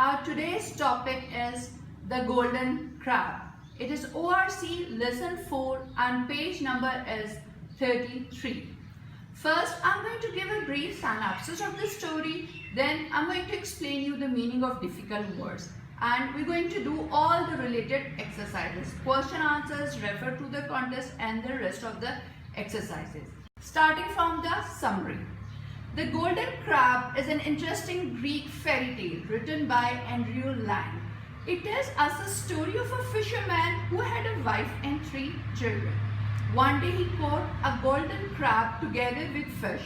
Our today's topic is the golden crab. It is ORC lesson 4 and page number is 33. First, I'm going to give a brief synopsis of the story. Then I'm going to explain you the meaning of difficult words. And we're going to do all the related exercises. Question answers, refer to the contest and the rest of the exercises. Starting from the summary. The Golden Crab is an interesting Greek fairy tale written by Andrew Lang. It tells us the story of a fisherman who had a wife and 3 children. One day he caught a golden crab together with fish.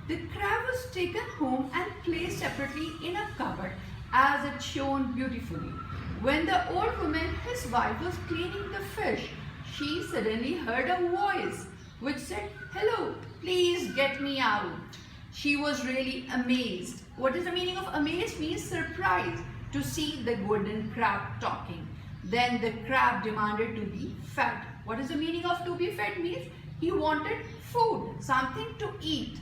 The crab was taken home and placed separately in a cupboard as it shone beautifully. When the old woman, his wife, was cleaning the fish, she suddenly heard a voice which said, "Hello, please get me out." She was really amazed. What is the meaning of amazed? Means surprised to see the golden crab talking. Then the crab demanded to be fed. What is the meaning of to be fed? Means he wanted food, something to eat.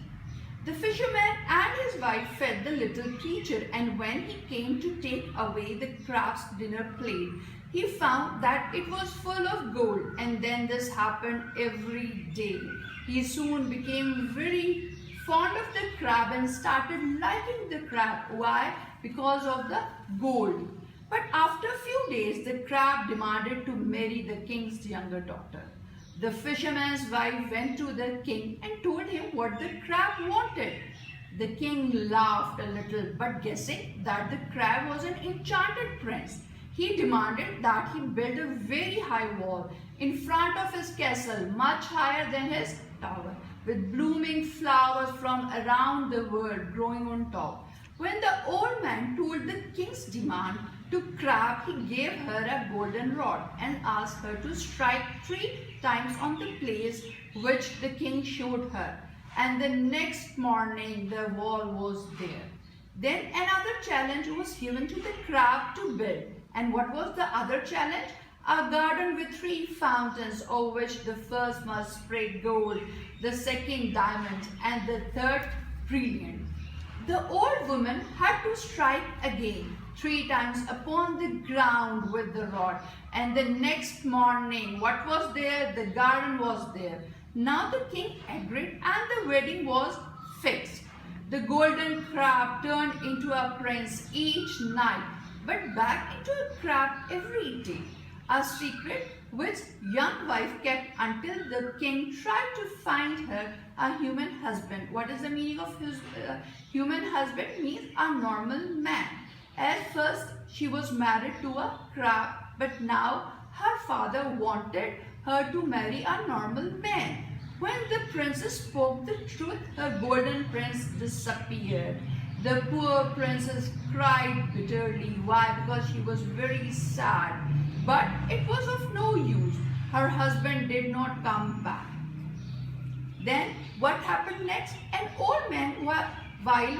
The fisherman and his wife fed the little creature, and when he came to take away the crab's dinner plate, he found that it was full of gold, and then this happened every day. He soon became very fond of the crab and started liking the crab. Why? Because of the gold. But after a few days, the crab demanded to marry the king's younger daughter. The fisherman's wife went to the king and told him what the crab wanted. The king laughed a little, but guessing that the crab was an enchanted prince, he demanded that he build a very high wall in front of his castle, much higher than his tower, with blooming flowers from around the world growing on top. When the old man told the king's demand to crab, he gave her a golden rod and asked her to strike 3 times on the place which the king showed her. And the next morning the wall was there. Then another challenge was given to the crab to build. And what was the other challenge? A garden with 3 fountains, of which the first must spread gold, the second diamonds, and the third brilliant. The old woman had to strike again 3 times upon the ground with the rod, and the next morning what was there? The garden was there. Now the king agreed and the wedding was fixed. The golden crab turned into a prince each night, but back into a crab every day. A secret which young wife kept until the king tried to find her a human husband. What is the meaning of his human husband? Means a normal man. At first she was married to a crab, but now her father wanted her to marry a normal man. When the princess spoke the truth, her golden prince disappeared. The poor princess cried bitterly. Why? Because she was very sad. But it was of no use. Her husband did not come back. Then what happened next? An old man, while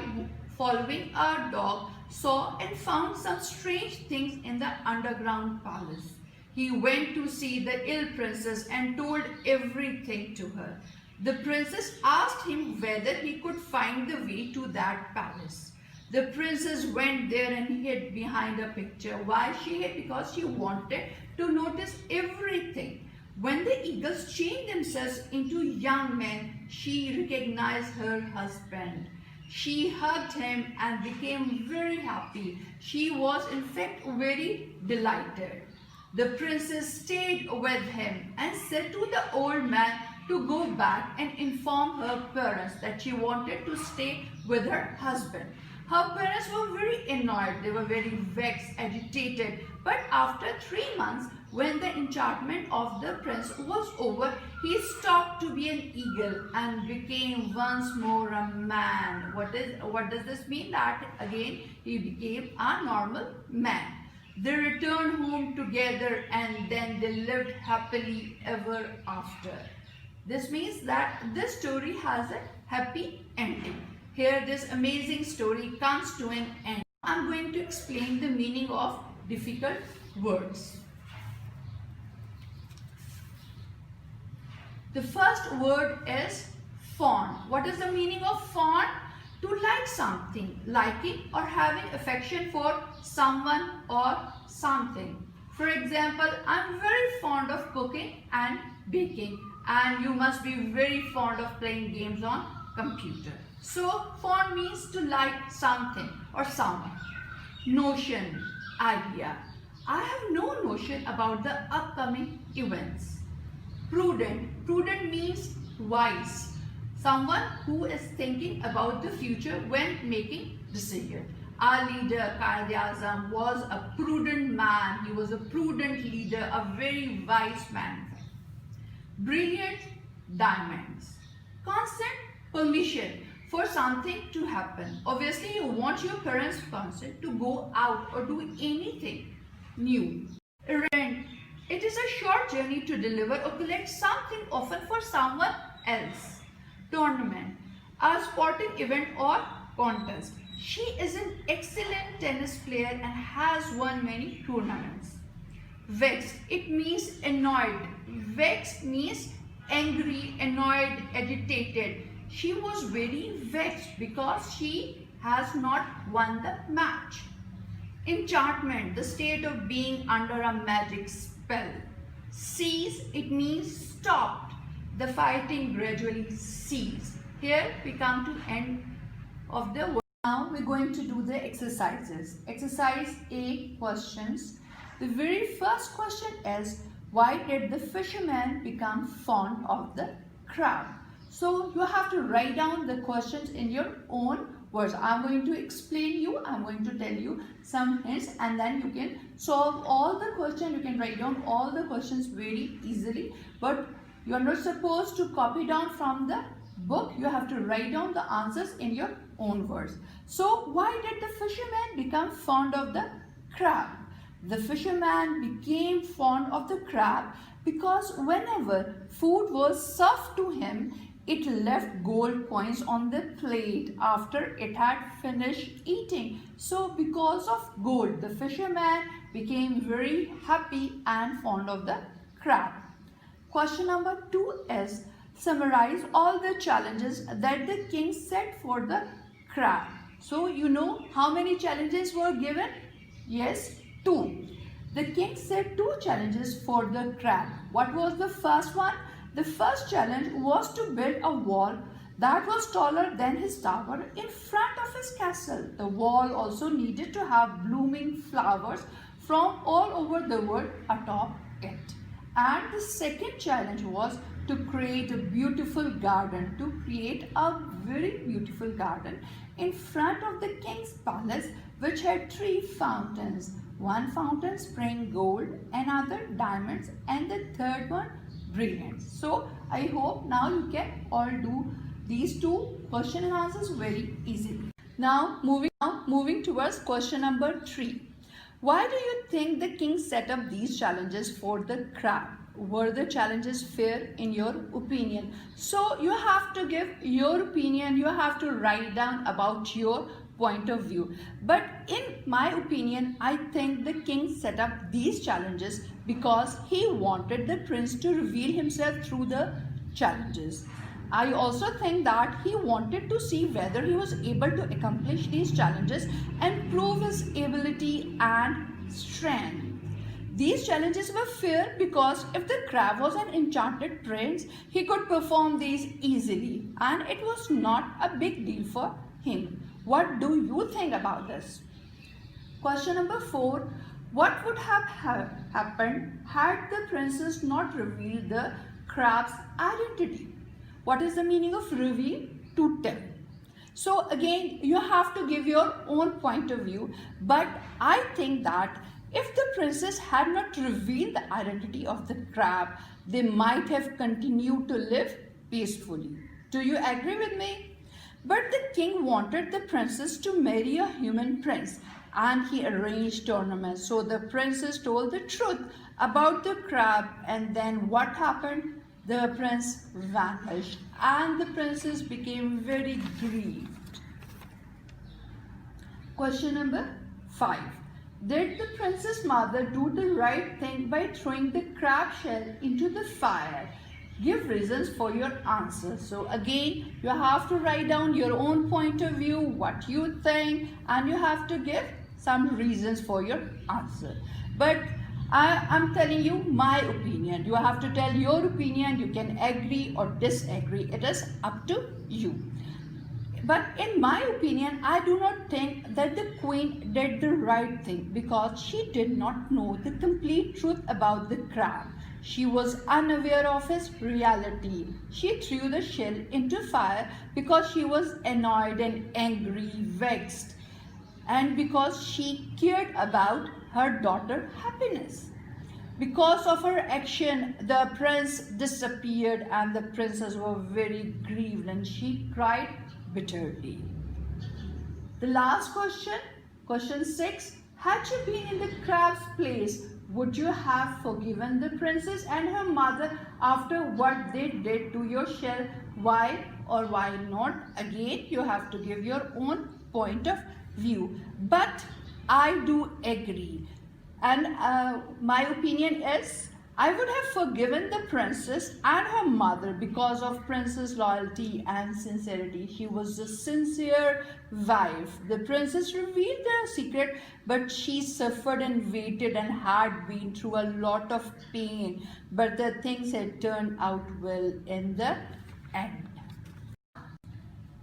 following a dog, saw and found some strange things in the underground palace. He went to see the ill princess and told everything to her. The princess asked him whether he could find the way to that palace. The princess went there and hid behind a picture. Why she hid? Because she wanted to notice everything. When the eagles changed themselves into young men, she recognized her husband. She hugged him and became very happy. She was in fact very delighted. The princess stayed with him and said to the old man to go back and inform her parents that she wanted to stay with her husband. Her parents were very annoyed. They were very vexed, agitated. But after 3 months, when the enchantment of the prince was over, he stopped to be an eagle and became once more a man. What does this mean? That again he became a normal man. They returned home together and then they lived happily ever after. This means that this story has a happy ending. Here this amazing story comes to an end. I'm going to explain the meaning of difficult words. The first word is fawn. What is the meaning of fawn? To like something, liking or having affection for someone or something. For example, I'm very fond of cooking and baking, and you must be very fond of playing games on computer. So fond means to like something or someone. Notion, idea. I have no notion about the upcoming events. Prudent. Prudent means wise. Someone who is thinking about the future when making decisions. Our leader, Quaid-e-Azam, was a prudent man. He was a prudent leader, a very wise man. Brilliant, diamonds. Consent, permission for something to happen. Obviously, you want your parents' consent to go out or do anything new. Errand. It is a short journey to deliver or collect something, often for someone else. Tournament, a sporting event or contest. She is an excellent tennis player and has won many tournaments. Vexed, it means annoyed. Vexed means angry, annoyed, agitated. She was very vexed because she has not won the match. Enchantment, the state of being under a magic spell. Cease, it means stopped. The fighting gradually ceased. Here we come to end of the word. Now we're going to do the exercises. Exercise A, questions. The very first question is, why did the fisherman become fond of the crab? So you have to write down the questions in your own words. I'm going to explain you, I'm going to tell you some hints, and then you can solve all the questions. You can write down all the questions very easily, but you are not supposed to copy down from the book. You have to write down the answers in your own words. So why did the fisherman become fond of the crab? The fisherman became fond of the crab because whenever food was served to him, it left gold coins on the plate after it had finished eating. So because of gold, the fisherman became very happy and fond of the crab. Question number 2 is, summarize all the challenges that the king set for the crab. So you know how many challenges were given? Yes, 2. The king set 2 challenges for the crab. What was the first one? The first challenge was to build a wall that was taller than his tower in front of his castle. The wall also needed to have blooming flowers from all over the world atop it. And the second challenge was to create a beautiful garden, to create a very beautiful garden in front of the king's palace, which had 3 fountains. One fountain spraying gold, another diamonds, and the third one brilliant. So I hope now you can all do these 2 question and answers very easily. Now moving towards question number 3. Why do you think the king set up these challenges for the crab? Were the challenges fair in your opinion? So you have to give your opinion, you have to write down about your point of view. But in my opinion, I think the king set up these challenges because he wanted the prince to reveal himself through the challenges. I also think that he wanted to see whether he was able to accomplish these challenges and prove his ability and strength. These challenges were fair because if the crab was an enchanted prince, he could perform these easily, and it was not a big deal for him. What do you think about this? Question number 4. What would have happened had the princess not revealed the crab's identity? What is the meaning of reveal? To tell. So again, you have to give your own point of view, but I think that if the princess had not revealed the identity of the crab, they might have continued to live peacefully. Do you agree with me? But the king wanted the princess to marry a human prince, and he arranged tournaments. So the princess told the truth about the crab, and then what happened? The prince vanished, and the princess became very grieved. Question number 5. Did the princess mother do the right thing by throwing the crab shell into the fire? Give reasons for your answer. So again, you have to write down your own point of view, what you think, and you have to give some reasons for your answer. But I'm telling you my opinion. You have to tell your opinion. You can agree or disagree. It is up to you. But in my opinion, I do not think that the queen did the right thing because she did not know the complete truth about the crab. She was unaware of his reality. She threw the shell into fire because she was annoyed and angry, vexed, and because she cared about her daughter's happiness. Because of her action, the prince disappeared and the princess was very grieved and she cried bitterly. The last question, question 6. Had you been in the crab's place, would you have forgiven the princess and her mother after what they did to your shell? Why or why not? Again, you have to give your own point of view. But I do agree. And my opinion is, I would have forgiven the princess and her mother because of princess' loyalty and sincerity. She was a sincere wife. The princess revealed the secret, but she suffered and waited and had been through a lot of pain. But the things had turned out well in the end.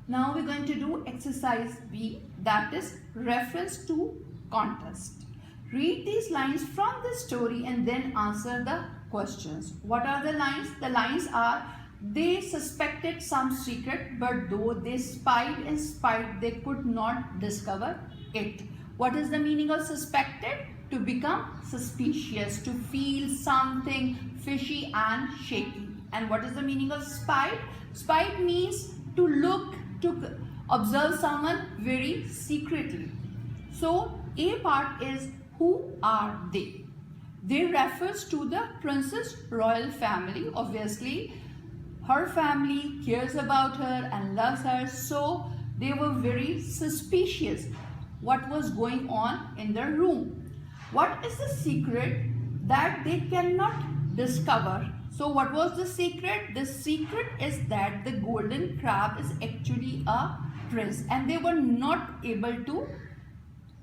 Now we're going to do exercise B, that is reference to contest. Read these lines from the story and then answer the questions. What are the lines? The lines are, they suspected some secret, but though they spied and spied, they could not discover it. What is the meaning of suspected? To become suspicious, to feel something fishy and shaky. And what is the meaning of spied? Spied means to look, to observe someone very secretly. So A part is, who are they? They refers to the princess royal family. Obviously, her family cares about her and loves her, so they were very suspicious what was going on in their room. What is the secret that they cannot discover? So what was the secret? The secret is that the golden crab is actually a prince and they were not able to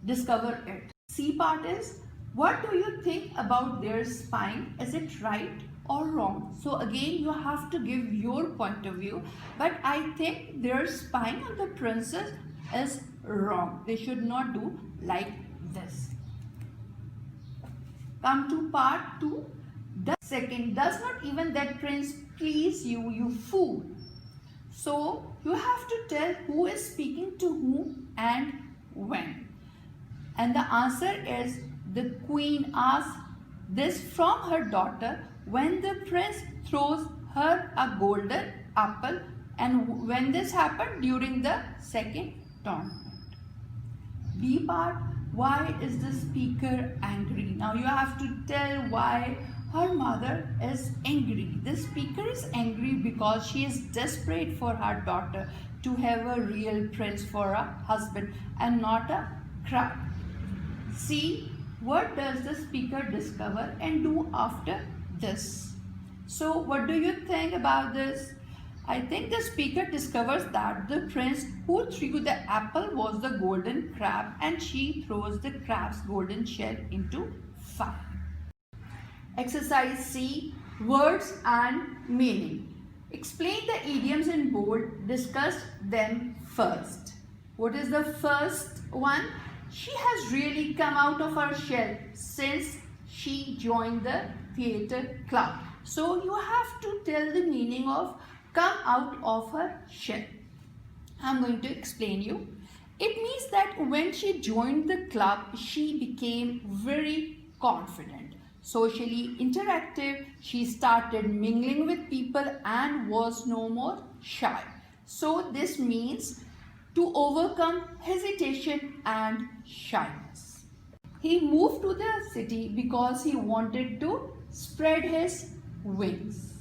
discover it. C part is, what do you think about their spying? Is it right or wrong? So again, you have to give your point of view, but I think their spying on the princess is wrong. They should not do like this. Come to part 2. The second, does not even that prince please you, you fool? So you have to tell who is speaking to whom and when. And the answer is, the queen asked this from her daughter when the prince throws her a golden apple, and when this happened during the second tournament. B part, why is the speaker angry? Now you have to tell why her mother is angry. The speaker is angry because she is desperate for her daughter to have a real prince for a husband and not a crab. See, what does the speaker discover and do after this? So what do you think about this? I think the speaker discovers that the prince who threw the apple was the golden crab and she throws the crab's golden shell into fire. Exercise C, words and meaning. Explain the idioms in bold, discuss them first. What is the first one? She has really come out of her shell since she joined the theatre club. So you have to tell the meaning of come out of her shell. I'm going to explain you. It means that when she joined the club, she became very confident, socially interactive. She started mingling with people and was no more shy. So this means to overcome hesitation and shyness. He moved to the city because he wanted to spread his wings.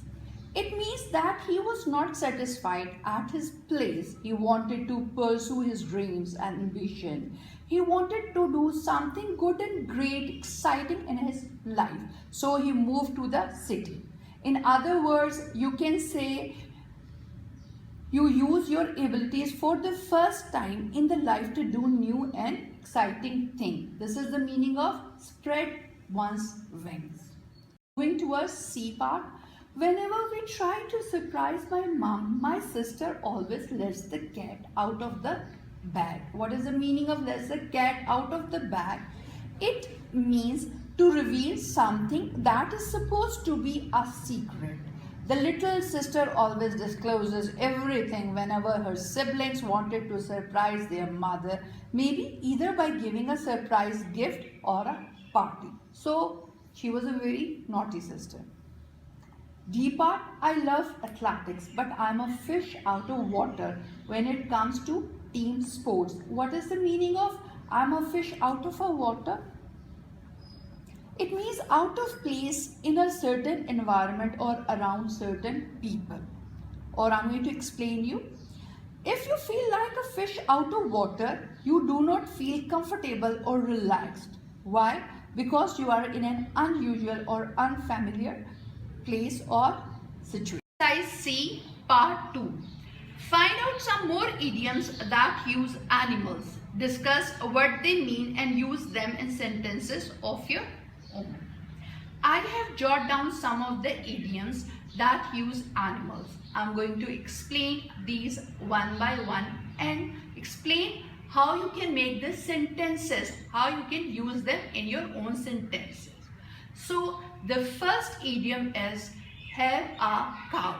It means that he was not satisfied at his place. He wanted to pursue his dreams and ambition. He wanted to do something good and great, exciting in his life. So he moved to the city. In other words, you can say you use your abilities for the first time in the life to do new and exciting thing. This is the meaning of spread one's wings. Moving towards C part. Whenever we try to surprise my mom, my sister always lets the cat out of the bag. What is the meaning of lets the cat out of the bag? It means to reveal something that is supposed to be a secret. The little sister always discloses everything whenever her siblings wanted to surprise their mother, maybe either by giving a surprise gift or a party. So she was a very naughty sister. D part, I love athletics, but I'm a fish out of water when it comes to team sports. What is the meaning of I'm a fish out of a water? It means out of place in a certain environment or around certain people. Or I'm going to explain you. If you feel like a fish out of water, you do not feel comfortable or relaxed. Why? Because you are in an unusual or unfamiliar place or situation. Exercise C, part 2. Find out some more idioms that use animals. Discuss what they mean and use them in sentences of your own. I have jotted down some of the idioms that use animals. I'm going to explain these one by one and explain how you can make the sentences, how you can use them in your own sentences. So the first idiom is have a cow.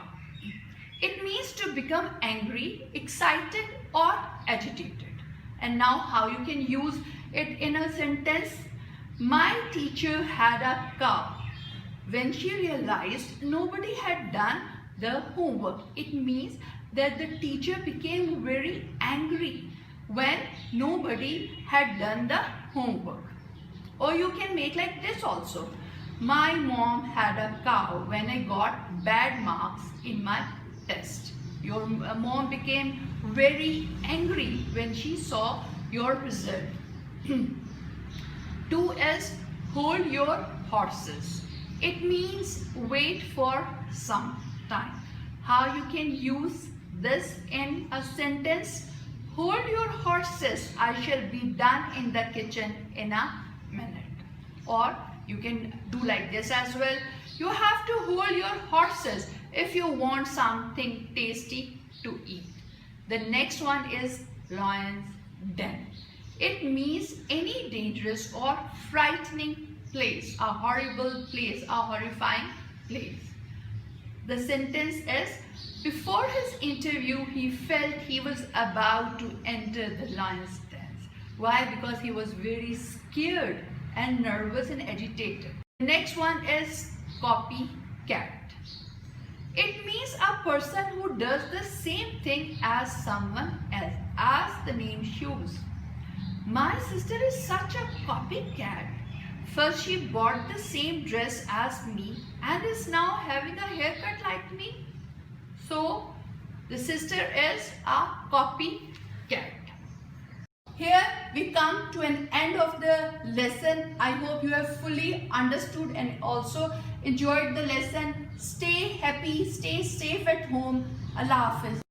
It means to become angry, excited or agitated. And now how you can use it in a sentence? My teacher had a cow. When she realized nobody had done the homework, it means that the teacher became very angry when nobody had done the homework. Or you can make like this also. My mom had a cow when I got bad marks in my test. Your mom became very angry when she saw your result. 2 is hold your horses. It means wait for some time. How you can use this in a sentence? Hold your horses. I shall be done in the kitchen in a minute. Or you can do like this as well. You have to hold your horses if you want something tasty to eat. The next one is lion's den. It means any dangerous or frightening place, a horrible place, a horrifying place. The sentence is, before his interview, he felt he was about to enter the lion's den. Why? Because he was very scared and nervous and agitated. The next one is copycat. It means a person who does the same thing as someone else, as the name shows. My sister is such a copycat. First she bought the same dress as me and is now having a haircut like me. So the sister is a copycat. Here we come to an end of the lesson. I hope you have fully understood and also enjoyed the lesson. Stay happy, stay safe at home. Allah Hafiz.